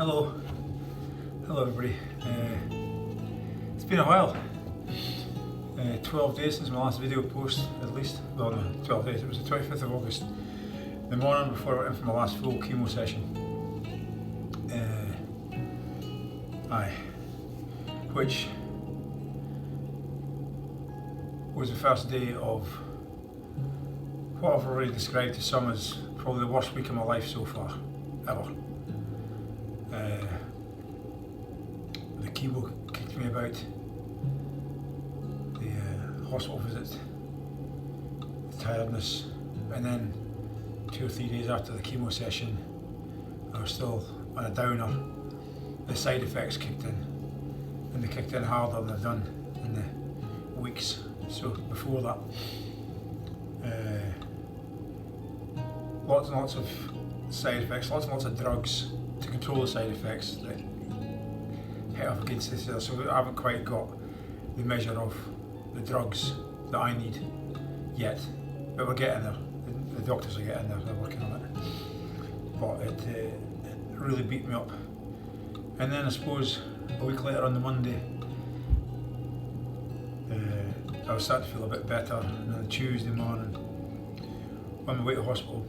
Hello everybody. It's been a while. 12 days since my last video post, at least. Well, no, 12 days. It was the 25th of August, the morning before I went in for my last full chemo session. Which was the first day of what I've already described to some as probably the worst week of my life so far, ever. The chemo kicked me about, the hospital visit, the tiredness, and then 2 or 3 days after the chemo session I was still on a downer. The side effects kicked in, and they kicked in harder than they've done in the weeks so before that. Lots and lots of side effects, lots and lots of drugs to control the side effects that hit up against this. So I haven't quite got the measure of the drugs that I need yet, but we're getting there. The doctors are getting there, they're working on it. But it really beat me up. And then I suppose a week later on the Monday, I was starting to feel a bit better, and on Tuesday morning, on my way to hospital,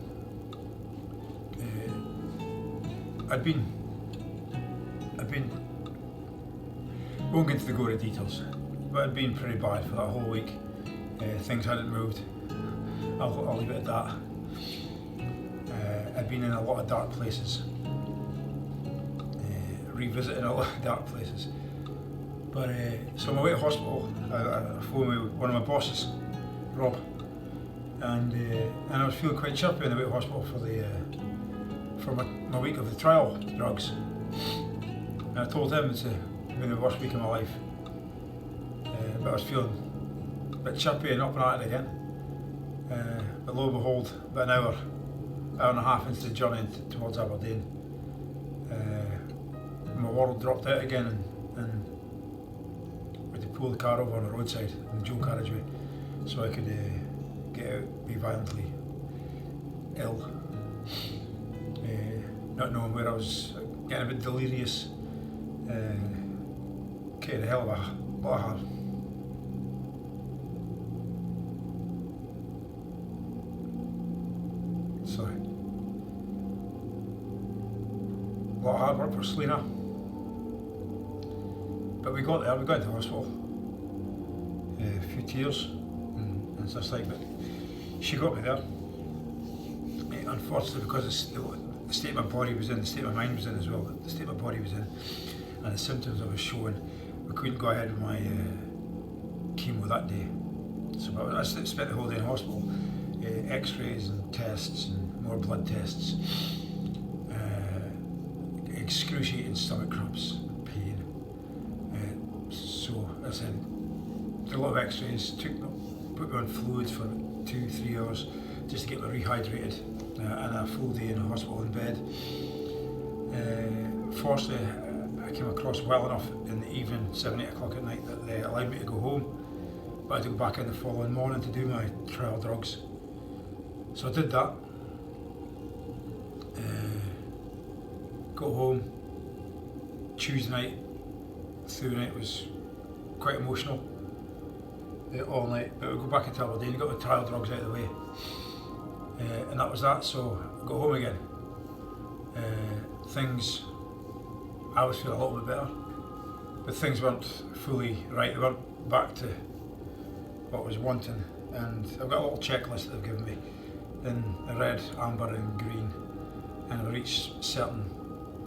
I'd been, won't get into the gory details, but I'd been pretty bad for that whole week. Things hadn't moved, I'll leave it at that. I'd been in a lot of dark places, revisiting a lot of dark places. But so on my way to hospital, I phoned with one of my bosses, Rob, and I was feeling quite chirpy on the way to hospital for my week of the trial drugs. And I told him it's been the worst week of my life, but I was feeling a bit chirpy and up and at it again. But lo and behold, about an hour and a half into the journey towards Aberdeen, my world dropped out again, and we had to pull the car over on the roadside on the dual carriageway so I could get out, be violently ill. Not knowing where I was, getting a bit delirious, getting a hell of a lot of hard. Sorry. A lot of hard work for Selena. But we got there, we got into hospital. A few tears and such like, but she got me there. Unfortunately, because the state my body was in, the state my mind was in as well, the state my body was in, and the symptoms I was showing, we couldn't go ahead with my chemo that day. So I spent the whole day in hospital, x-rays and tests and more blood tests, excruciating stomach cramps, pain. So as I said, did a lot of x-rays, put me on fluids for 2-3 hours just to get me rehydrated. And a full day in the hospital in bed. Fortunately, I came across well enough in the evening, 7-8 o'clock at night, that they allowed me to go home, but I had to go back in the following morning to do my trial drugs. So I did that. Got home. Tuesday night, through the night was quite emotional, all night, but we go back into Aberdeen, got the trial drugs out of the way. And that was that, so I got home again. I was feeling a little bit better, but things weren't fully right, they weren't back to what I was wanting. And I've got a little checklist that they've given me in red, amber and green, and if I reach certain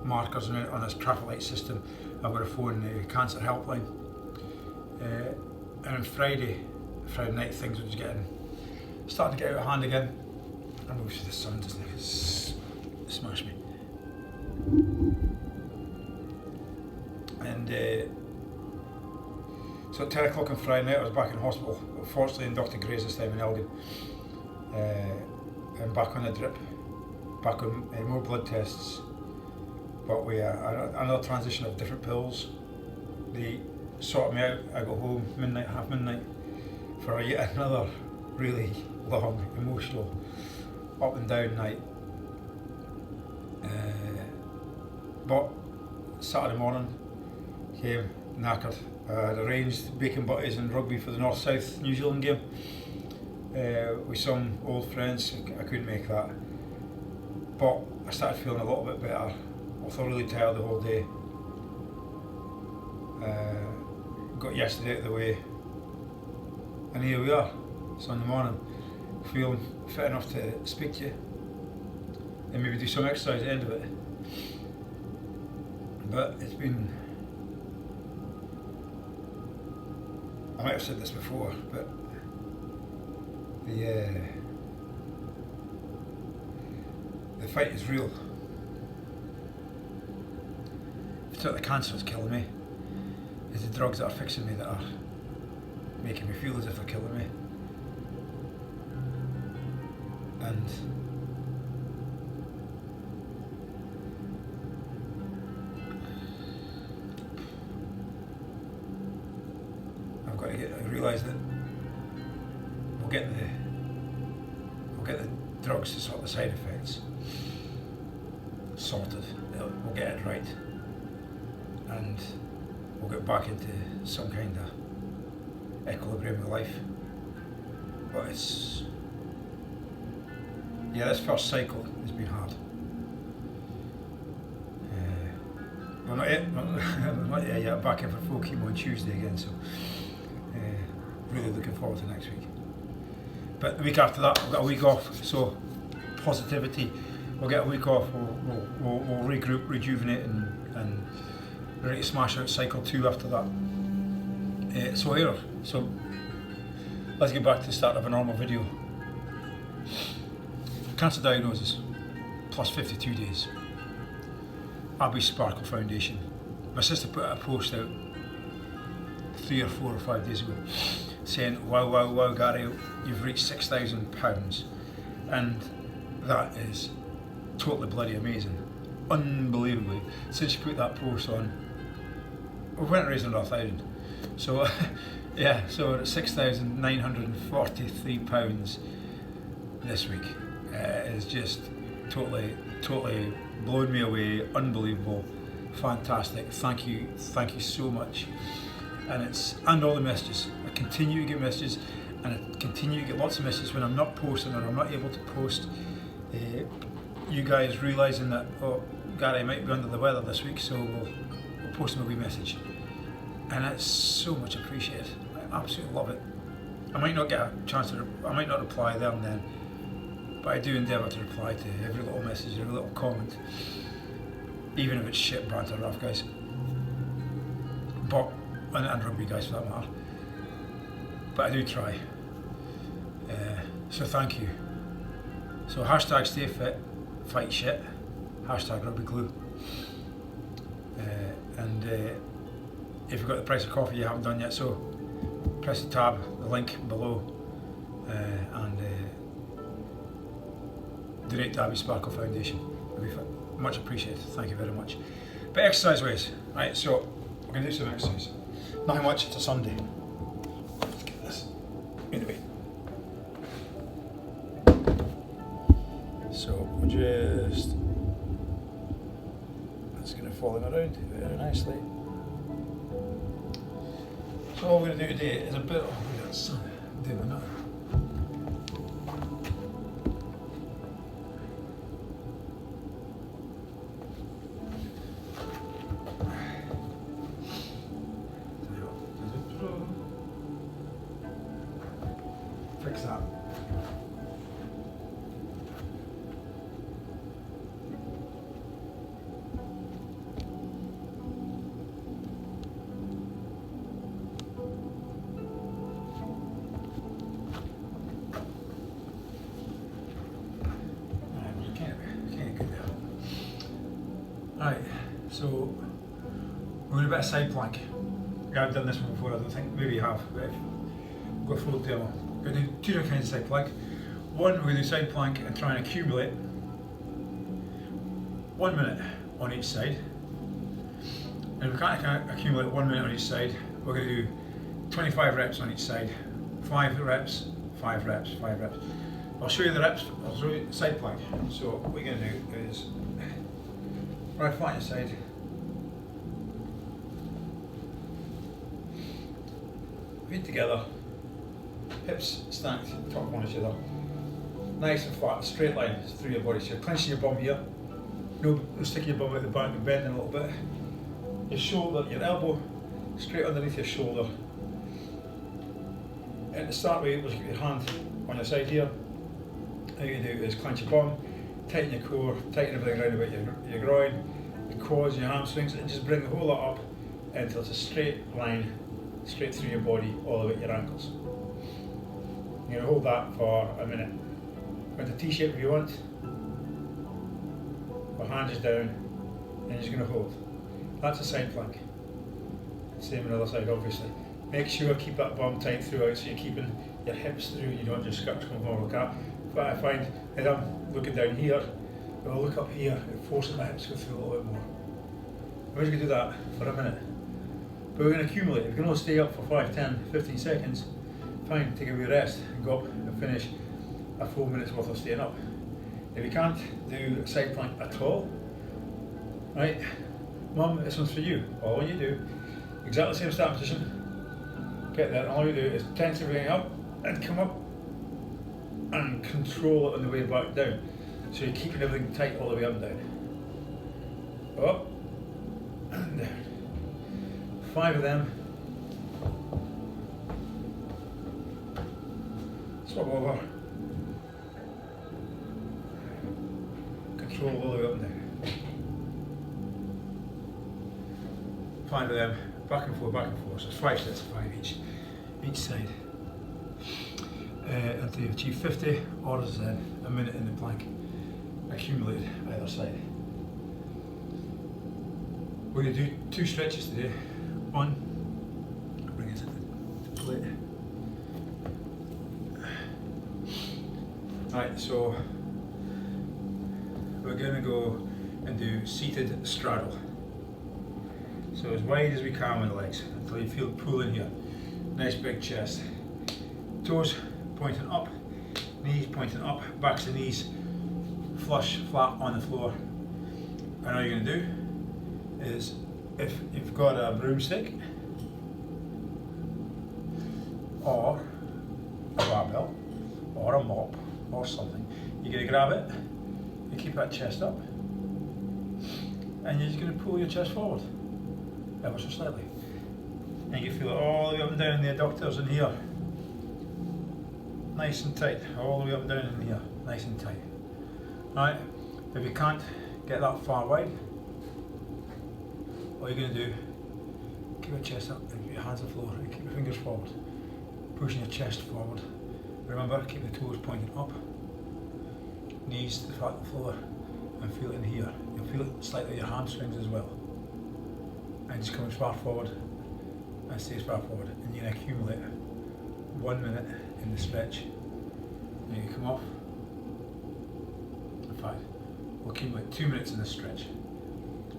markers on this traffic light system, I've got to phone the cancer helpline. And on Friday night, things were just starting to get out of hand again. I know the sun doesn't smash me. And so at 10 o'clock on Friday night I was back in hospital, fortunately in Dr. Gray's this time in Elgin. I'm back on the drip, back on more blood tests, but we another transition of different pills. They sorted me out, I got home midnight, half midnight, for yet another really long, emotional, up and down night. But Saturday morning, came knackered. I had arranged bacon butties and rugby for the North-South New Zealand game with some old friends. I couldn't make that, but I started feeling a little bit better. I felt really tired the whole day. Got yesterday out of the way, and here we are, Sunday morning, feeling fit enough to speak to you and maybe do some exercise at the end of it. But it's been, I might have said this before, but the fight is real. It's not the cancer that's killing me, it's the drugs that are fixing me that are making me feel as if they're killing me. And I've got to realise that we'll get the drugs to sort the side effects sorted. We'll get it right, and we'll get back into some kind of equilibrium with life. But it's, yeah, this first cycle has been hard. We're not yet back in for full chemo on Tuesday again, so really looking forward to next week. But the week after that, we've got a week off, so positivity. We'll get a week off, we'll regroup, rejuvenate, and ready to smash out cycle 2 after that. So let's get back to the start of a normal video. Cancer diagnosis, plus 52 days. Abbey Sparkle Foundation. My sister put a post out 3 or 4 or 5 days ago saying, wow Gary, you've reached £6,000, and that is totally bloody amazing. Unbelievably, since she put that post on, we went and raised another 1,000. So yeah, so we're at £6,943 this week. It is just totally blown me away, unbelievable, fantastic. Thank you so much. And all the messages. I continue to get messages, and I continue to get lots of messages when I'm not posting or I'm not able to post. You guys realising that, oh, Gary might be under the weather this week, so we'll post him a wee message. And it's so much appreciated. I absolutely love it. I might not get a chance to, I might not reply there and then, but I do endeavour to reply to every little message, every little comment, even if it's shit banter rough, guys. But, and rugby guys for that matter. But I do try. So thank you. So hashtag stay fit, fight shit, hashtag rugby glue. And if you've got the price of coffee you haven't done yet, so press the tab, the link below, and donate to Abbey Sparkle Foundation. It'll be much appreciated, thank you very much. But exercise ways, right, so we're going to do some exercise. Not much, it's a Sunday. Let's get this anyway. So we're just going to follow him around very nicely. So all we're going to do today is a bit of doing another. Fix that. Right, so we're going to do a bit of side plank. I've done this one before, I don't think, maybe you have, but go full demo. We're going to do 2 different kinds of side plank. One, we're going to do side plank and try and accumulate 1 minute on each side. And if we can't accumulate 1 minute on each side, we're going to do 25 reps on each side. 5 reps, 5 reps, 5 reps. I'll show you the reps, I'll show you the side plank. So what we're going to do is right flat on your side, feet together, hips stacked top on each other. Nice and flat, straight line through your body. So you're clenching your bum here, no sticking your bum out the back and bending a little bit. Your shoulder, your elbow straight underneath your shoulder. And to start with, you'll keep your hand on your side here. All you do is clench your bum, tighten your core, tighten everything around about your groin, your quads and your hamstrings, and just bring the whole lot up until it's a straight line, straight through your body, all the way to your ankles. You're going to hold that for a minute. Go into T-shape if you want. The hand is down, and you're just going to hold. That's a side plank. Same on the other side, obviously. Make sure keep that bum tight throughout, so you're keeping your hips through. You don't just skirts come forward like that. But I find as I'm looking down here, when I look up here, it forces my hips to go through a little bit more. We're just going to do that for a minute. But we're going to accumulate. If we can only stay up for 5, 10, 15 seconds, fine, take a wee rest and go up and finish a full minute's worth of staying up. If you can't do a side plank at all, right, Mum, this one's for you. All you do, exactly the same starting position, get there, and all you do is tense everything up and come up and control it on the way back down. So you're keeping everything tight all the way up and down. Up and down. 5 of them. Swap over. Control all the way up and down. 5 of them, back and forth, back and forth. So it's 5 sets of 5 each side. Until you achieve 50, or as I said, a minute in the plank, accumulated either side. We're going to do 2 stretches today. One, bring it to the plate. Right, so we're going to go and do seated straddle. So as wide as we can with the legs until you feel pull in here. Nice big chest. Toes pointing up, knees pointing up, backs to knees flush, flat on the floor. And all you're going to do is, if you've got a broomstick or a barbell or a mop or something, you're going to grab it, you keep that chest up, and you're just going to pull your chest forward ever so slightly. And you feel it all the way up and down in the adductors in here. Nice and tight, all the way up and down in here, nice and tight. Right, if you can't get that far wide, all you're going to do, keep your chest up and keep your hands on the floor and keep your fingers forward, pushing your chest forward. Remember, keep the toes pointing up, knees to the flat of the floor, and feel it in here. You'll feel it slightly in your hamstrings as well. And just come as far forward and stay as far forward, and you can accumulate 1 minute in the stretch. And you can come off. In fact, we'll accumulate 2 minutes in this stretch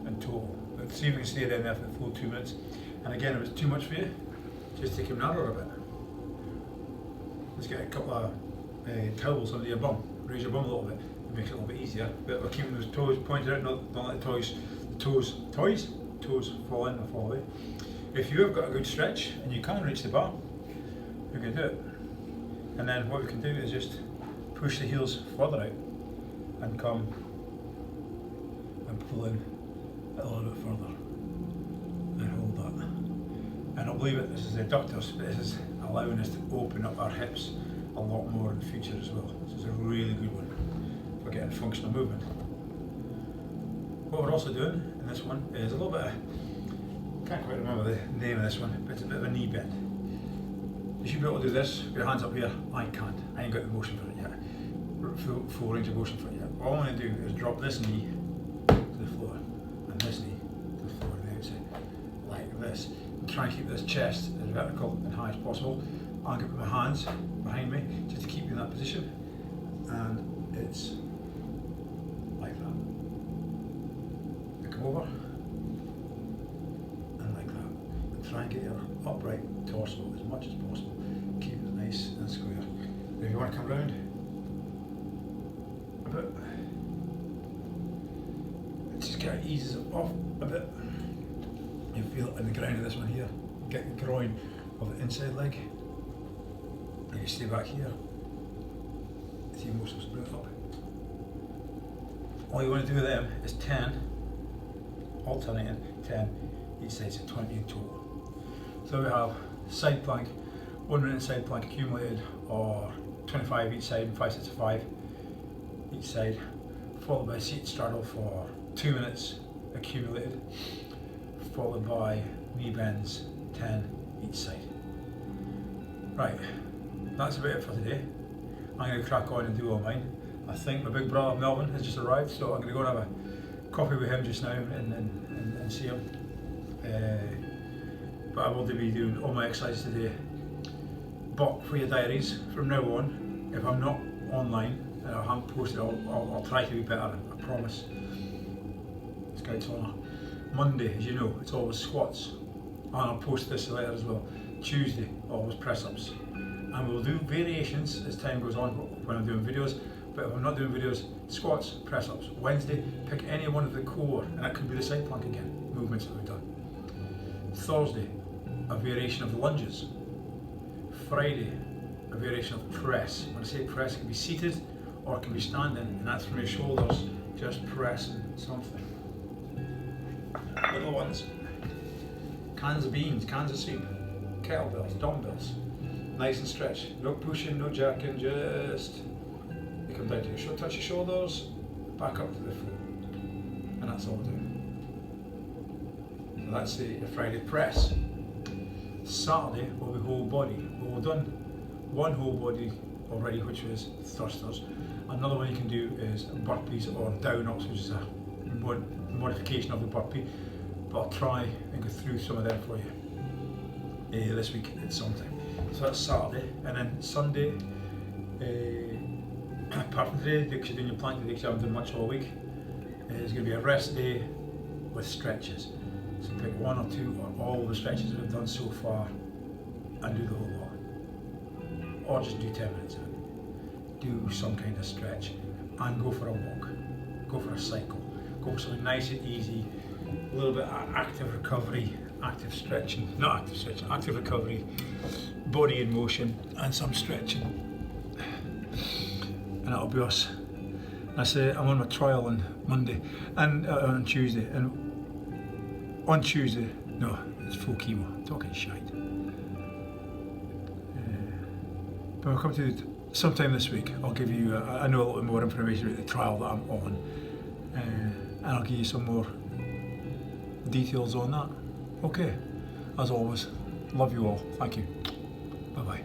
in total. But see if we can stay down there for the full 2 minutes. And again, if it's too much for you, just take him narrower a bit. Just get a couple of towels under your bum. Raise your bum a little bit. It makes it a little bit easier. But we're keeping those toes pointed out, not let the toes fall in or fall away. If you have got a good stretch and you can reach the bar, you can do it. And then what we can do is just push the heels further out and come and pull in a little bit further and hold that. And don't believe it, this is the adductors, but this is allowing us to open up our hips a lot more in the future as well. This is a really good one for getting functional movement. What we're also doing in this one is a little bit of, can't quite remember the name of this one, but it's a bit of a knee bend. You should be able to do this with your hands up here. I can't, I ain't got the motion for it yet. Full range of motion for it yet. All I'm going to do is drop this knee to the floor and this knee to the floor on the outside, like this. And try and keep this chest as vertical and high as possible. I'm going to put my hands behind me just to keep you in that position, and it's like that. Come over and like that. And try and get your upright torso as much as possible. Keep it nice and square. Now if you want to come round a bit, it just kind of eases it off a bit. You feel it in the ground of this one here. Get the groin of the inside leg. And you stay back here. See muscles bring it up. All you want to do with them is 10, alternating 10 each side, so 20 in total. So we have side plank, 1 minute side plank accumulated, or 25 each side, 5 sets of 5 each side, followed by seat straddle for 2 minutes accumulated, followed by knee bends, 10 each side. Right, that's about it for today. I'm going to crack on and do all mine. I think my big brother Melvin has just arrived, so I'm going to go and have a coffee with him just now and see him. But I will be doing all my exercises today. But for your diaries, from now on, if I'm not online and I haven't posted, I'll try to be better, I promise. Scout's honour. Monday, as you know, it's always squats. And I'll post this later as well. Tuesday, always press-ups. And we'll do variations as time goes on when I'm doing videos. But if I'm not doing videos, squats, press-ups. Wednesday, pick any one of the core, and that could be the side plank again, movements that we've done. Thursday, a variation of the lunges. Friday, a variation of press. When I say press, it can be seated or it can be standing, and that's from your shoulders, just pressing something. Little ones. Cans of beans, cans of soup, kettlebells, dumbbells. Nice and stretch. No pushing, no jerking, just you come down to your touch your shoulders, back up to the floor. And that's all we're doing. So that's the Friday press. Saturday will be whole body. Well, we've done one whole body already, which was thrusters. Another one you can do is burpees or down ups, which is a modification of the burpee. But I'll try and go through some of them for you this week at some time. So that's Saturday, and then Sunday, apart from today, because you're doing your plank today, because you haven't done much all week, it's going to be a rest day with stretches. So pick 1 or 2 or all the stretches that we've done so far and do the whole lot. Or just do 10 minutes of it. Do some kind of stretch and go for a walk, go for a cycle, go for something nice and easy, a little bit of active recovery, active stretching, not active stretching, active recovery, body in motion and some stretching. And that'll be us. I say I'm on my trial on Monday and on Tuesday, and on Tuesday, no, it's full chemo, talking shite. But I'll come to sometime this week. I'll give you, I know a little bit more information about the trial that I'm on, and I'll give you some more details on that. Okay, as always, love you all. Thank you. Bye bye.